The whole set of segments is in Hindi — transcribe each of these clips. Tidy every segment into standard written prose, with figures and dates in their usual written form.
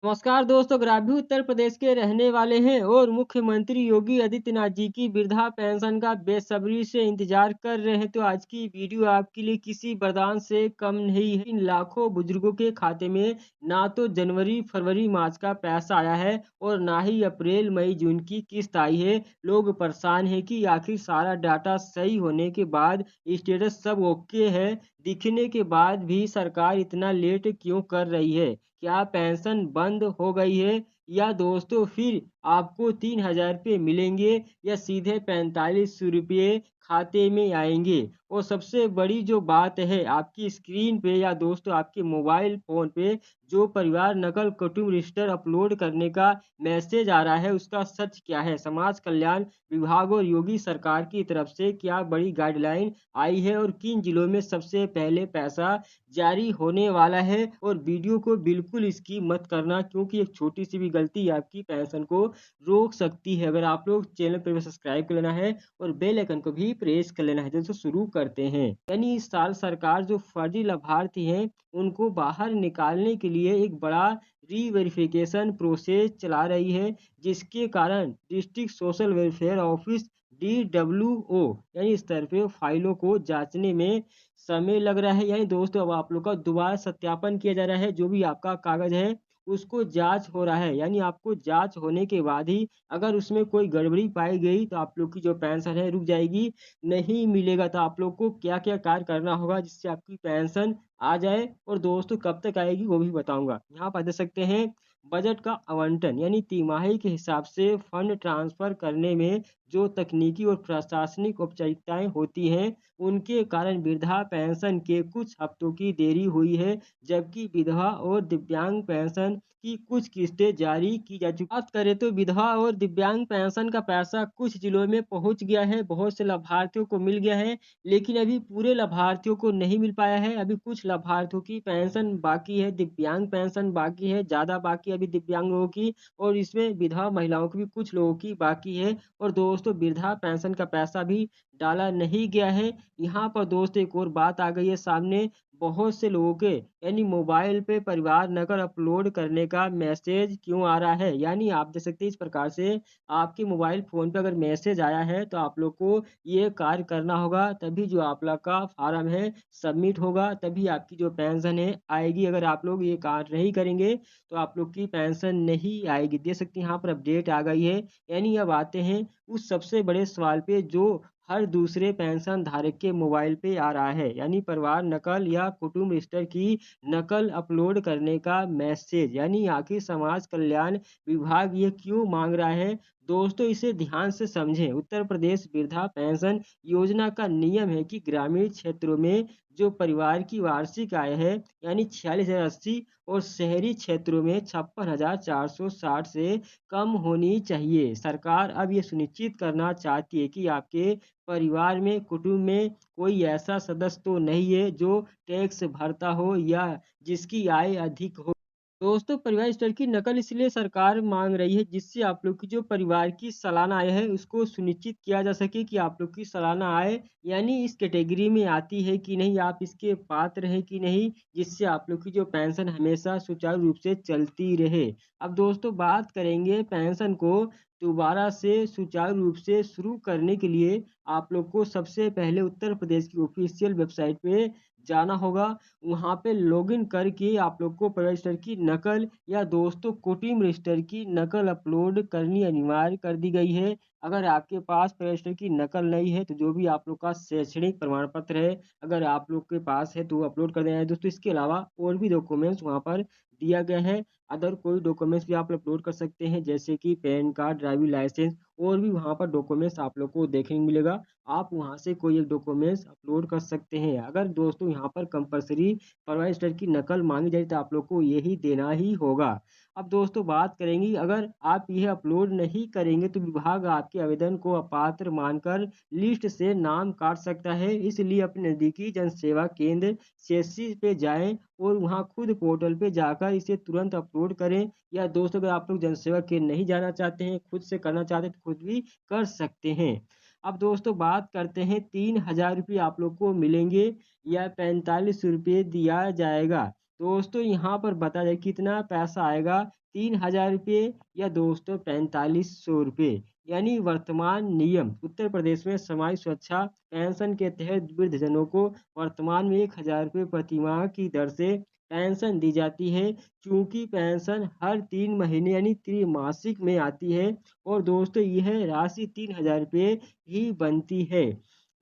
नमस्कार दोस्तों, अगर आप भी उत्तर प्रदेश के रहने वाले हैं और मुख्यमंत्री योगी आदित्यनाथ जी की वृद्धा पेंशन का बेसब्री से इंतजार कर रहे हैं, तो आज की वीडियो आपके लिए किसी वरदान से कम नहीं है। इन लाखों बुजुर्गों के खाते में ना तो जनवरी फरवरी मार्च का पैसा आया है और ना ही अप्रैल मई जून की किस्त आई है। लोग परेशान हैं कि आखिर सारा डाटा सही होने के बाद स्टेटस सब ओके है दिखने के बाद भी सरकार इतना लेट क्यों कर रही है? क्या पेंशन बंद हो गई है या दोस्तों फिर आपको 3,000 रुपये मिलेंगे या सीधे 4500 रुपये खाते में आएंगे? और सबसे बड़ी जो बात है, आपकी स्क्रीन पे या दोस्तों आपके मोबाइल फ़ोन पे जो परिवार नकल कुटुंब रजिस्टर अपलोड करने का मैसेज आ रहा है, उसका सच क्या है? समाज कल्याण विभाग और योगी सरकार की तरफ से क्या बड़ी गाइडलाइन आई है और किन जिलों में सबसे पहले पैसा जारी होने वाला है? और वीडियो को बिल्कुल स्किप मत करना, क्योंकि एक छोटी-सी भी गलती आपकी पेंशन को रोक सकती है। अगर आप लोग चैनल पर सब्सक्राइब कर लेना है और बेल आइकन को भी प्रेस कर लेना है। जल्द से शुरू करते हैं। यानी इस साल सरकार जो फर्जी लाभार्थी हैं, उनको बाहर निकालने के लिए एक बड़ा री-वेरिफिकेशन प्रोसेस चला रही है, जिसके कारण district social welfare office DWO यानी स्तर पे फाइलों को जांचने में समय लग रहा है। यानी दोस्तों अब आप लोग का दोबारा सत्यापन किया जा रहा है। जो भी आपका कागज़ है उसको जाँच हो रहा है। यानी आपको जाँच होने के बाद ही अगर उसमें कोई गड़बड़ी पाई गई तो आप लोग की जो पेंशन है रुक जाएगी, नहीं मिलेगा। तो आप लोग को क्या-क्या कार्य करना होगा जिससे आपकी पेंशन आ जाए और दोस्तों कब तक आएगी वो भी बताऊँगा। यहाँ पर देख सकते हैं बजट का आवंटन यानी तिमाही के हिसाब से फंड ट्रांसफ़र करने में जो तकनीकी और प्रशासनिक औपचारिकताएँ होती हैं, उनके कारण वृद्धा पेंशन के कुछ हफ्तों की देरी हुई है, जबकि विधवा और दिव्यांग पेंशन की कुछ किस्तें जारी की जा चुकी। बात करें तो विधवा और दिव्यांग पेंशन का पैसा कुछ जिलों में पहुंच गया है, बहुत से लाभार्थियों को मिल गया है, लेकिन अभी पूरे लाभार्थियों को नहीं मिल पाया है। अभी कुछ लाभार्थियों की पेंशन बाकी है, दिव्यांग पेंशन बाकी है, ज़्यादा बाकी है अभी दिव्यांग लोगों की, और इसमें विधवा महिलाओं की भी कुछ लोगों की बाकी है। और दोस्तों वृद्धा पेंशन का पैसा भी डाला नहीं गया है। यहाँ पर दोस्तों एक और बात आ गई है सामने, बहुत से लोगों के यानी मोबाइल पे परिवार नकल अपलोड करने का मैसेज क्यों आ रहा है? यानी आप देख सकते हैं इस प्रकार से आपके मोबाइल फ़ोन पे अगर मैसेज आया है तो आप लोग को ये कार्य करना होगा, तभी जो आप लोग का फार्म है सबमिट होगा, तभी आपकी जो पेंशन है आएगी। अगर आप लोग ये कार्य नहीं करेंगे तो आप लोग की पेंशन नहीं आएगी। देख सकते हैं यहाँ पर अपडेट आ गई है। यानी अब आते हैं उस सबसे बड़े सवाल पे जो हर दूसरे पेंशन धारक के मोबाइल पे आ रहा है, यानी परिवार नकल या कुटुंब रजिस्टर की नकल अपलोड करने का मैसेज। यानी आखिर समाज कल्याण विभाग ये क्यों मांग रहा है? दोस्तों इसे ध्यान से समझें। उत्तर प्रदेश वृद्धा पेंशन योजना का नियम है कि ग्रामीण क्षेत्रों में जो परिवार की वार्षिक आय है यानी 46,080 और शहरी क्षेत्रों में 56,460 से कम होनी चाहिए। सरकार अब ये सुनिश्चित करना चाहती है कि आपके परिवार में, कुटुंब में कोई ऐसा सदस्य तो नहीं है जो टैक्स भरता हो या जिसकी आय अधिक हो। दोस्तों परिवार स्तर की नकल इसलिए सरकार मांग रही है जिससे आप लोग की जो परिवार की सालाना आय है उसको सुनिश्चित किया जा सके कि आप लोग की सालाना आय यानी इस कैटेगरी में आती है कि नहीं, आप इसके पात्र हैं कि नहीं, जिससे आप लोग की जो पेंशन हमेशा सुचारू रूप से चलती रहे। अब दोस्तों बात करेंगे पेंशन को दोबारा से सुचारू रूप से शुरू करने के लिए आप लोग को सबसे पहले उत्तर प्रदेश की ऑफिशियल वेबसाइट पे जाना होगा। वहाँ पे लॉगिन करके आप लोग को प्रवेश रजिस्टर की नकल या दोस्तों कुटुंब रजिस्टर की नकल अपलोड करनी अनिवार्य कर दी गई है। अगर आपके पास प्रवेश रजिस्टर की नकल नहीं है तो जो भी आप लोग का शैक्षणिक प्रमाण पत्र है, अगर आप लोग के पास है तो वो अपलोड कर देना है दोस्तों। इसके अलावा और भी डॉक्यूमेंट्स वहाँ पर दिया गया है। अदर कोई डॉक्यूमेंट्स भी आप अपलोड कर सकते हैं, जैसे कि पैन कार्ड, ड्राइविंग लाइसेंस, और भी वहाँ पर डॉक्यूमेंट्स आप लोग को देखने को मिलेगा। आप वहाँ से कोई एक डॉक्यूमेंट्स अपलोड कर सकते हैं। अगर दोस्तों यहाँ पर कंपल्सरी परिवार रजिस्टर की नकल मांगी जाए तो आप लोग को यही देना ही होगा। अब दोस्तों बात करेंगे, अगर आप यह अपलोड नहीं करेंगे तो विभाग आपके आवेदन को अपात्र मानकर लिस्ट से नाम काट सकता है। इसलिए अपने नज़दीकी जन सेवा केंद्र CSC पे जाएं और वहाँ खुद पोर्टल पे जाकर इसे तुरंत अपलोड करें। या दोस्तों अगर आप लोग जनसेवा केंद्र नहीं जाना चाहते हैं, खुद से करना चाहते हैं, तो खुद भी कर सकते हैं। अब दोस्तों बात करते हैं 3,000 रुपये आप लोग को मिलेंगे या 4500 रुपये दिया जाएगा। दोस्तों यहाँ पर बता दें कितना पैसा आएगा, 3,000 रुपये या दोस्तों 4500 रुपये। यानी वर्तमान नियम उत्तर प्रदेश में समाज सुरक्षा पेंशन के तहत वृद्धजनों को वर्तमान में 1,000 रुपये प्रतिमाह की दर से पेंशन दी जाती है। चूंकि पेंशन हर 3 महीने यानी त्रैमासिक में आती है और दोस्तों यह राशि 3,000 रुपये ही बनती है।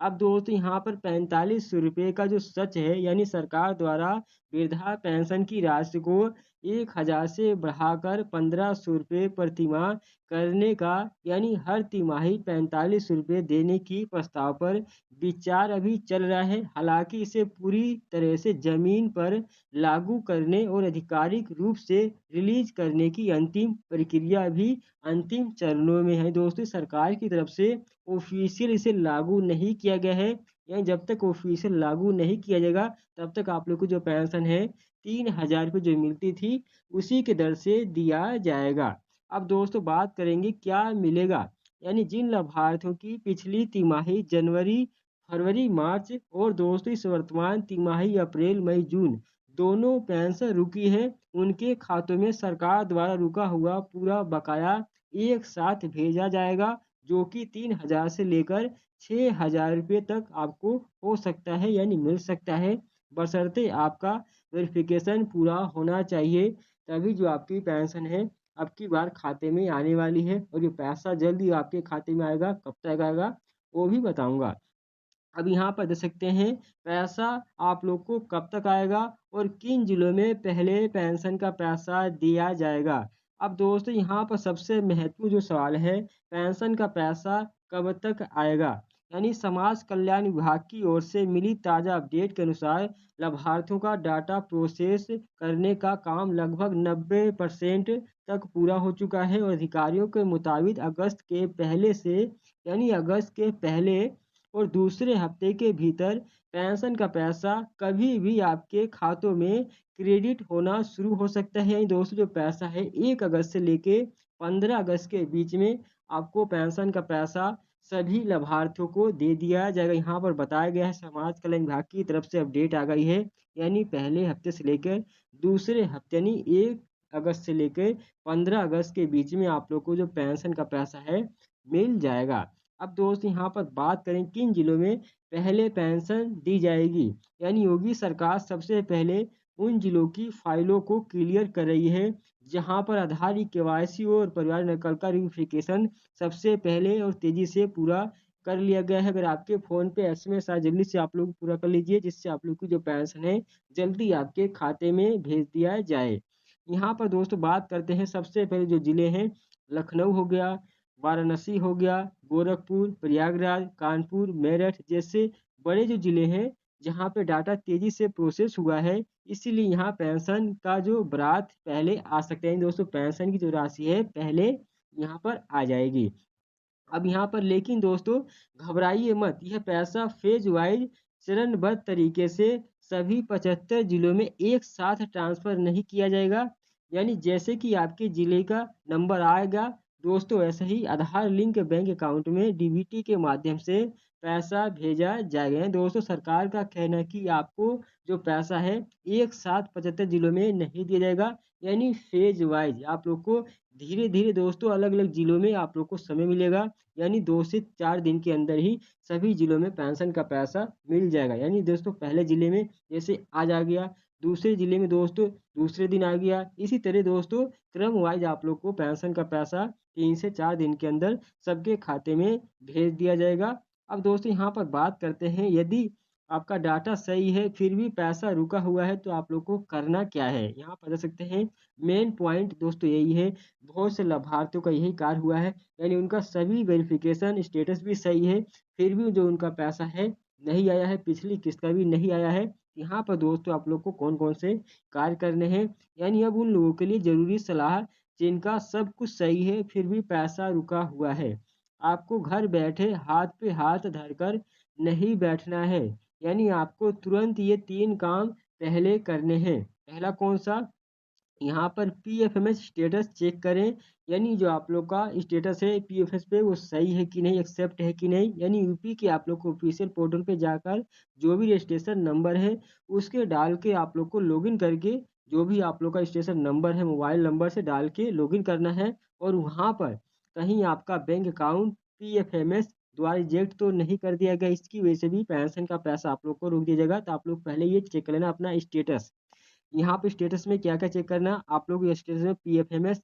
अब दोस्तों यहाँ पर 4500 रुपये का जो सच है यानी सरकार द्वारा वृद्धा पेंशन की राशि को 1,000 से बढ़ाकर 1,500 रुपये प्रतिमाह करने का यानी हर तिमाही 45 रुपये देने की प्रस्ताव पर विचार अभी चल रहा है। हालांकि इसे पूरी तरह से जमीन पर लागू करने और आधिकारिक रूप से रिलीज करने की अंतिम प्रक्रिया अभी अंतिम चरणों में है। दोस्तों सरकार की तरफ से ऑफिशियल इसे लागू नहीं किया गया है, यानी जब तक ऑफिशियल लागू नहीं किया जाएगा तब तक आप लोग को जो पेंशन है 3,000 रुपये जो मिलती थी उसी के दर से दिया जाएगा। अब दोस्तों बात करेंगे क्या मिलेगा, यानी जिन लाभार्थियों की पिछली तिमाही जनवरी फरवरी मार्च और दोस्तों इस वर्तमान तिमाही अप्रैल मई जून दोनों पेंशन रुकी है, उनके खातों में सरकार द्वारा रुका हुआ पूरा बकाया एक साथ भेजा जाएगा, जो कि 3,000 से लेकर 6,000 रुपये तक आपको हो सकता है यानी मिल सकता है, बशर्ते आपका वेरिफिकेशन पूरा होना चाहिए। तभी जो आपकी पेंशन है अब की बार खाते में आने वाली है और ये पैसा जल्दी आपके खाते में आएगा। कब तक आएगा वो भी बताऊंगा। अब यहाँ पर देख सकते हैं पैसा आप लोग को कब तक आएगा और किन जिलों में पहले पेंशन का पैसा दिया जाएगा। अब दोस्तों यहाँ पर सबसे महत्वपूर्ण जो सवाल है, पेंशन का पैसा कब तक आएगा, यानी समाज कल्याण विभाग की ओर से मिली ताज़ा अपडेट के अनुसार लाभार्थियों का डाटा प्रोसेस करने का काम लगभग 90% तक पूरा हो चुका है और अधिकारियों के मुताबिक अगस्त के पहले से यानी अगस्त के पहले और दूसरे हफ्ते के भीतर पेंशन का पैसा कभी भी आपके खातों में क्रेडिट होना शुरू हो सकता है। यानी दोस्तों जो पैसा है 1 अगस्त से लेके 15 अगस्त के बीच में आपको पेंशन का पैसा सभी लाभार्थियों को दे दिया जाएगा। यहाँ पर बताया गया है समाज कल्याण विभाग की तरफ से अपडेट आ गई है, यानी पहले हफ्ते से लेकर दूसरे हफ्ते यानी 1 अगस्त से लेकर 15 अगस्त के बीच में आप लोग को जो पेंशन का पैसा है मिल जाएगा। अब दोस्त यहाँ पर बात करें किन जिलों में पहले पेंशन दी जाएगी, यानी योगी सरकार सबसे पहले उन जिलों की फाइलों को क्लियर कर रही है जहां पर आधार केवाईसी और परिवार नकल का वेरिफिकेशन सबसे पहले और तेजी से पूरा कर लिया गया है। अगर आपके फ़ोन पे एसएमएस आए जल्दी से आप लोग पूरा कर लीजिए, जिससे आप लोग की जो पेंशन है जल्दी आपके खाते में भेज दिया जाए। यहाँ पर दोस्तों बात करते हैं सबसे पहले जो जिले हैं, लखनऊ हो गया, वाराणसी हो गया, गोरखपुर, प्रयागराज, कानपुर, मेरठ जैसे बड़े जो जिले हैं जहाँ पे डाटा तेजी से प्रोसेस हुआ है, इसीलिए यहाँ पेंशन का जो बरात पहले आ सकते हैं। दोस्तों पेंशन की जो राशि है पहले यहाँ पर आ जाएगी। अब यहाँ पर लेकिन दोस्तों घबराइए मत, यह पैसा फेज वाइज चरणबद्ध तरीके से सभी 75 जिलों में एक साथ ट्रांसफर नहीं किया जाएगा। यानी जैसे कि आपके जिले का नंबर आएगा दोस्तों, ऐसे ही आधार लिंक बैंक अकाउंट में डीबीटी के माध्यम से पैसा भेजा जाएगा। दोस्तों सरकार का कहना है कि आपको जो पैसा है एक साथ 75 जिलों में नहीं दिया जाएगा, यानी फेज वाइज आप लोग को धीरे धीरे दोस्तों अलग अलग जिलों में आप लोग को समय मिलेगा, यानी 2 से 4 दिन के अंदर ही सभी जिलों में पेंशन का पैसा मिल जाएगा। यानी दोस्तों पहले जिले में जैसे आज आ गया, दूसरे जिले में दोस्तों दूसरे दिन आ गया, इसी तरह दोस्तों क्रम वाइज आप लोग को पेंशन का पैसा 3 से 4 दिन के अंदर सबके खाते में भेज दिया जाएगा। अब दोस्तों यहाँ पर बात करते हैं यदि आपका डाटा सही है फिर भी पैसा रुका हुआ है तो आप लोग को करना क्या है। यहाँ पर देख सकते हैं मेन पॉइंट दोस्तों यही है, बहुत से लाभार्थियों का यही कार्य हुआ है, यानी उनका सभी वेरिफिकेशन स्टेटस भी सही है फिर भी जो उनका पैसा है नहीं आया है, पिछली किस्त का भी नहीं आया है। यहाँ पर दोस्तों आप लोग को कौन कौन से कार्य करने हैं, यानी अब उन लोगों के लिए जरूरी सलाह जिनका सब कुछ सही है फिर भी पैसा रुका हुआ है। आपको घर बैठे हाथ पे हाथ धरकर नहीं बैठना है, यानी आपको तुरंत ये 3 काम पहले करने हैं। पहला कौन सा, यहाँ पर पीएफएमएस स्टेटस चेक करें, यानी जो आप लोग का स्टेटस है पीएफएस पे वो सही है कि नहीं, एक्सेप्ट है कि नहीं। यानी यूपी के आप लोग को ऑफिशियल पोर्टल पे जाकर जो भी रजिस्ट्रेशन नंबर है उसके डाल के आप लोग को लॉगिन करके जो भी आप लोग का रजिस्ट्रेशन नंबर है मोबाइल नंबर से डाल के लॉगिन करना है। और वहाँ पर कहीं आपका बैंक अकाउंट पीएफएमएस द्वारा रिजेक्ट तो नहीं कर दिया गया, इसकी वजह से भी पेंशन का पैसा आप लोग को रोक दिया जाएगा। तो आप लोग पहले ये चेक कर लेना अपना स्टेटस। यहाँ पे स्टेटस में क्या-क्या चेक करना है, आप लोग स्टेटस में पीएफएमएस,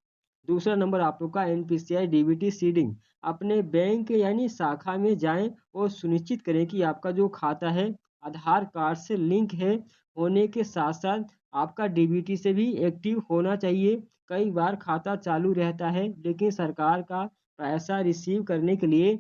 दूसरा नंबर आप लोग का एनपीसीआई डीबीटी सीडिंग। अपने बैंक यानी शाखा में जाएं और सुनिश्चित करें कि आपका जो खाता है आधार कार्ड से लिंक है, होने के साथ-साथ आपका डीबीटी से भी एक्टिव होना चाहिए। कई बार खाता चालू रहता है लेकिन सरकार का पैसा रिसीव करने के लिए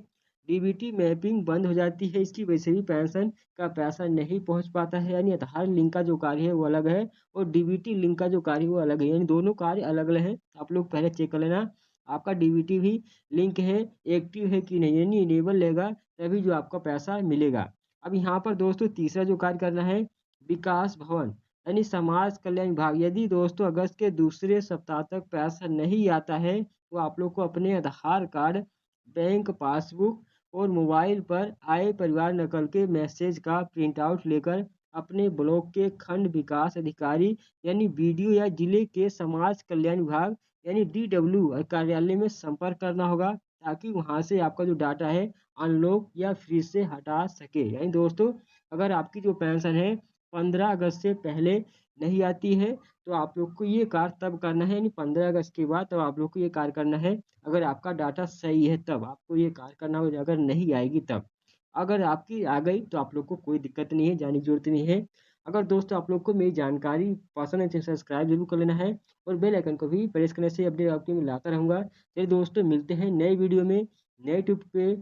डीबीटी मैपिंग बंद हो जाती है, इसकी वजह से भी पेंशन का पैसा नहीं पहुंच पाता है। यानी आधार लिंक का जो कार्य है वो अलग है और डीबीटी लिंक का जो कार्य है वो अलग है, यानी दोनों कार्य अलग अलग हैं। आप लोग पहले चेक कर लेना आपका डीबीटी भी लिंक है, एक्टिव है कि नहीं, यानी इनेबल लेगा तभी जो आपका पैसा मिलेगा। अब यहाँ पर दोस्तों तीसरा जो कार्य करना है विकास भवन यानी समाज कल्याण विभाग। यदि दोस्तों अगस्त के दूसरे सप्ताह तक पैसा नहीं आता है तो आप लोग को अपने आधार कार्ड, बैंक पासबुक और मोबाइल पर आए परिवार नकल के मैसेज का प्रिंट आउट लेकर अपने ब्लॉक के खंड विकास अधिकारी यानी बीडीओ या जिले के समाज कल्याण विभाग यानी डीडब्ल्यू कार्यालय में संपर्क करना होगा, ताकि वहां से आपका जो डाटा है अनलॉक या फ्रीज से हटा सके। यानी दोस्तों अगर आपकी जो पेंशन है 15 अगस्त से पहले नहीं आती है तो आप लोग को ये कार्य तब करना है, यानी 15 अगस्त के बाद तब आप लोग को ये कार्य करना है। अगर आपका डाटा सही है तब आपको ये कार्य करना होगा, अगर नहीं आएगी तब। अगर आपकी आ गई तो आप लोग को कोई दिक्कत नहीं है, जाने की जरूरत नहीं है। अगर दोस्तों आप लोग को मेरी जानकारी पसंद है तो सब्सक्राइब जरूर कर लेना है और बेल आइकन को भी प्रेस करने से अपडेट आपके में लाता रहूंगा। चलिए दोस्तों मिलते हैं नए वीडियो में, नए टिप पे।